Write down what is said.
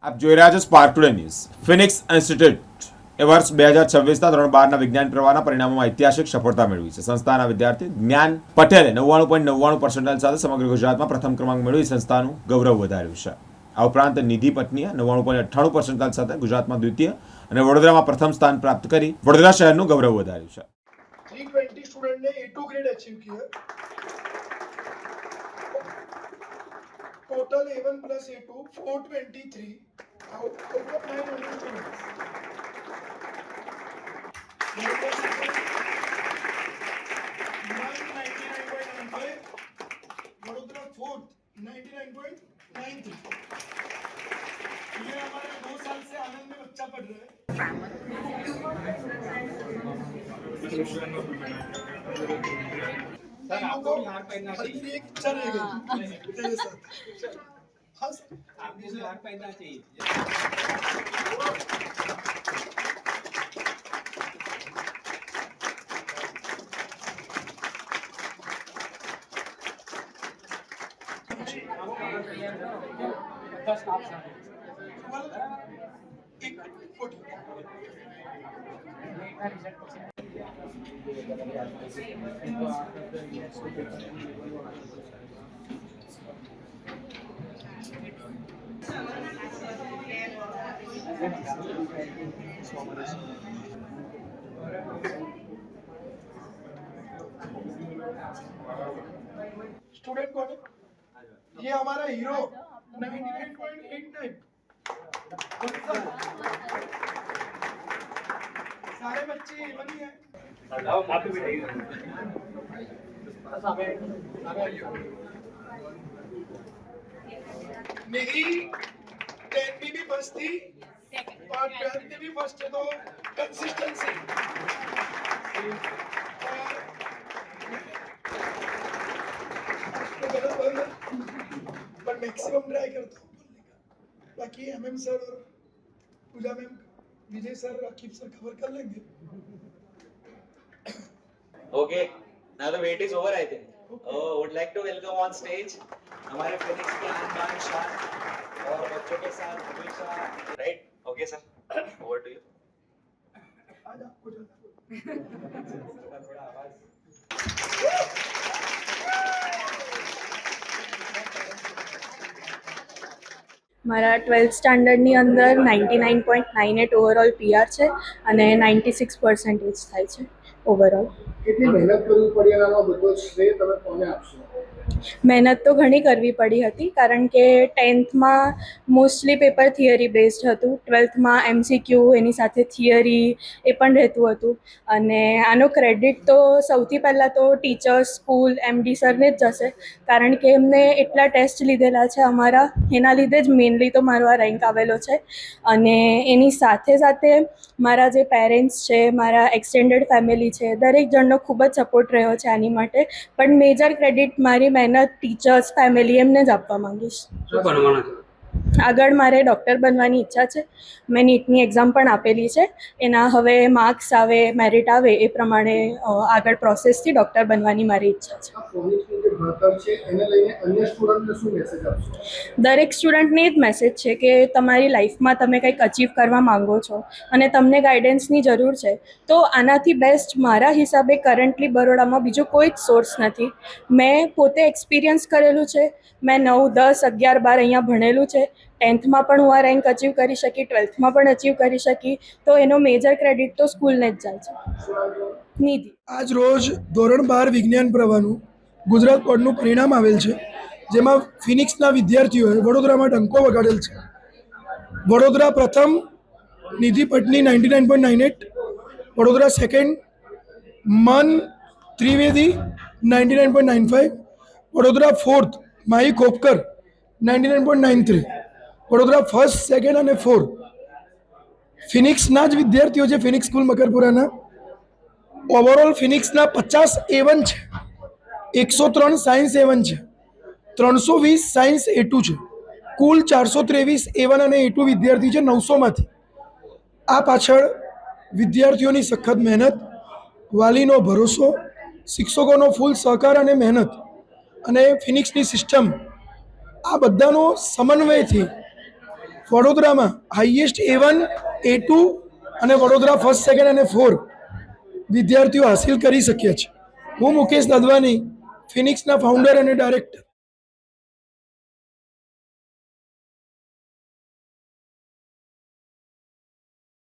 આપ જોઈ રહ્યા છો spark today news. Phoenix institute વર્ષ 2026ના ધોરણ 12ના વિજ્ઞાન પ્રવાહના પરિણામોમાં ઐતિહાસિક સફળતા મેળવી છે. સંસ્થાના વિદ્યાર્થી જ્ઞાન પટેલે 99.99% સાથે સમગ્ર ગુજરાતમાં પ્રથમ ક્રમાંક મેળવી સંસ્થાનું ગૌરવ વધાર્યું છે. આ ઉપરાંત નિધિ પટનીએ 99.98% સાથે ગુજરાતમાં દ્વિતીય અને વડોદરામાં પ્રથમ સ્થાન પ્રાપ્ત કરી વડોદરા શહેરનું ગૌરવ વધાર્યું છે. 320 स्टूडेंट ने A2 ग्रेड अचीव किया. Total A1 plus A2 423 out of 900 students. Vadodara fourth 99.93. ये हमारे 2 साल से आनंद में बच्चा पढ़ रहा है. सर आपको बिहार पैदा चाहिए. एक इच्छा रह गई तेरे साथ. हाँ सर आपको बिहार पैदा चाहिए. एक फोटो स्टूडेंट कौन है? ये हमारा हीरो 99.89. सारे बच्चे A1 ही हैं. मेरी 10th में भी फर्स्ट थी और 12th में भी फर्स्ट है, तो कंसिस्टेंसी पर मैक्सिमम ट्राई करता हूँ बोलने का. बाकी MM सर और पूजा मैम, विजय सर, राकीब सर कवर कर लेंगे. Okay, now the wait is over, I think. Would like to welcome on stage हमारे फिनिक्स के आनबान शान और बच्चों के साथ हमेशा, right? Okay sir, over to you. आज आपको जाना थोड़ा आवाज. મારા 12th સ્ટાન્ડર્ડની અંદર 99.98 ઓવરઓલ PR છે અને 96% થાય છે ઓવરઓલ. કેટલી મહેનત કરવી પડી અને આનો બધો શ્રેય તમે કોને આપશો? મહેનત તો ઘણી કરવી પડી હતી, કારણ કે 10thમાં મોસ્ટલી પેપર થિયરી બેઝડ હતું, 12thમાં MCQ એની સાથે થિયરી એ પણ રહેતું હતું. અને આનો ક્રેડિટ તો સૌથી પહેલાં તો ટીચર્સ, સ્કૂલ, MD સરને જ જશે, કારણ કે એમને એટલા ટેસ્ટ લીધેલા છે અમારા, એના લીધે જ મેઇનલી તો મારો આ રેન્ક આવેલો છે. અને એની સાથે સાથે મારા જે પેરેન્ટ્સ છે, મારા એક્સટેન્ડેડ ફેમિલી છે, દરેક જણનો ખૂબ જ સપોર્ટ રહ્યો છે આની માટે. પણ મેજર ક્રેડિટ મારી મહેનત, ટીચર્સ, ફેમિલી એમને જ આપવા માંગીશ. શું બનવાના છે? આગળ મારે ડૉક્ટર બનવાની ઈચ્છા છે. મેં નીટની એક્ઝામ પણ આપેલી છે. એના હવે માર્ક્સ આવે, મેરિટ આવે એ પ્રમાણે આગળ પ્રોસેસથી ડૉક્ટર બનવાની મારી ઈચ્છા છે. આ ફોનિક્સનું જે ભણતર છે એને લઈને અન્ય સ્ટુડન્ટને શું મેસેજ આપશો? દરેક સ્ટુડન્ટને જ મેસેજ છે કે તમારી લાઈફમાં તમે કંઈક અચીવ કરવા માંગો છો અને તમને ગાઈડન્સની જરૂર છે, તો આનાથી બેસ્ટ મારા હિસાબે કરન્ટલી બરોડામાં બીજો કોઈ જ સોર્સ નથી. મેં પોતે એક્સપિરિયન્સ કરેલું છે. મેં 9, 10, 11, 12 અહીંયા ભણેલું છે. 10thમાં પણ હું આ રેન્ક અચીવ કરી શકી, 12thમાં પણ અચીવ કરી શકી, તો એનો મેજર ક્રેડિટ તો સ્કૂલને જ જાય છે. નિધિ. આજ રોજ ધોરણ 12 વિજ્ઞાન પ્રવાહનું ગુજરાત બોર્ડનું પરિણામ આવેલ છે, જેમાં ફિનિક્સના વિદ્યાર્થીઓએ વડોદરામાં ડંકો વગાડેલ છે. વડોદરા પ્રથમ નિધિ પટની 99.98, Vadodara second Man Trivedi 99.95, Vadodara fourth Mahi Khopkar 99.93, Vadodara first, second અને ફોર્થ ફિનિક્સના જ વિદ્યાર્થીઓ છે. ફિનિક્સ સ્કૂલ મકરપુરાના ઓવરઓલ ફિનિક્સના 50 A1 છે, 103 સાયન્સ A1 છે, 320 સાયન્સ A2 છે. કુલ 423 A1 અને A2 વિદ્યાર્થી છે 900માંથી. આ પાછળ વિદ્યાર્થીઓની સખત મહેનત, વાલીનો ભરોસો, શિક્ષકોનો ફૂલ સહકાર અને મહેનત અને ફિનિક્સની સિસ્ટમ, આ બધાનો સમન્વયથી વડોદરામાં હાઈએસ્ટ A1 A2 અને વડોદરા ફર્સ્ટ સેકન્ડ અને 4 વિદ્યાર્થીઓ હાસિલ કરી શક્યા છે. હું મુકેશ દદવાની, ફિનિક્સના ફાઉન્ડર અને ડાયરેક્ટર.